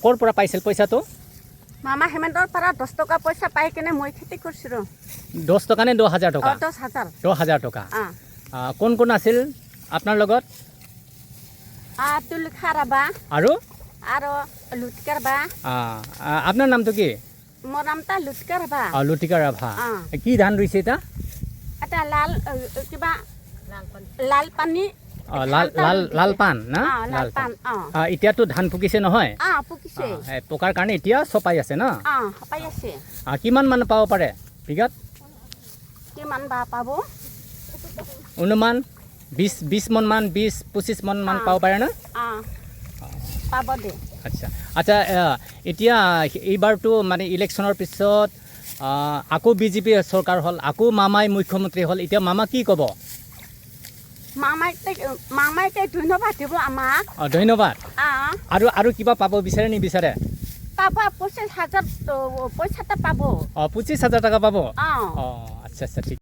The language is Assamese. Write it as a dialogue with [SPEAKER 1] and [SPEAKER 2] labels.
[SPEAKER 1] ক'ৰ পৰা পাইছিল পইচাটো?
[SPEAKER 2] মামা হেমেন্তৰ পৰা 10 টকা পইচা পাই কেনে মই খেতি কৰিছিলোঁ।
[SPEAKER 1] 10 টকা নে 10,000 টকা?
[SPEAKER 2] 10,000।
[SPEAKER 1] 10,000 টকা। কোন কোন আছিল আপোনাৰ লগত?
[SPEAKER 2] তুলিখা ৰাবা
[SPEAKER 1] আৰু
[SPEAKER 2] লুটকাৰ বা।
[SPEAKER 1] আপোনাৰ নামটো কি?
[SPEAKER 2] মোৰ নামটা লুটকাৰ ৰাবা।
[SPEAKER 1] লুটিকা ৰাভা। কি ধান ৰুইছে এটা?
[SPEAKER 2] এটা লাল কিবা লাল পানী।
[SPEAKER 1] লাল পাণ না?
[SPEAKER 2] লাল পাণ।
[SPEAKER 1] এতিয়াতো ধান পকিছে নহয়?
[SPEAKER 2] পকিছে।
[SPEAKER 1] পকাৰ কাৰণে এতিয়া চপাই আছে ন?
[SPEAKER 2] চপাই আছে।
[SPEAKER 1] কিমান মান পাব পাৰে বিঘাত?
[SPEAKER 2] কিমান বা পাব?
[SPEAKER 1] অনুমান 20 মন মান, 20-25 মন মান পাব পাৰে না?
[SPEAKER 2] পাব দে।
[SPEAKER 1] আচ্ছা এতিয়া এইবাৰতো মানে ইলেকশ্যনৰ পিছত আকৌ বিজেপি চৰকাৰ হ'ল, আকৌ মামাই মুখ্যমন্ত্ৰী হ'ল। এতিয়া মামা কি ক'ব?
[SPEAKER 2] মামাইকে ধন্যবাদ দিব আমাক।
[SPEAKER 1] ধন্যবাদ। আৰু কিবা পাব বিচাৰে নিবিচাৰে?
[SPEAKER 2] পাব 25,000 পইচাটা পাব।
[SPEAKER 1] 25,000 টকা পাব? আচ্ছা ঠিক।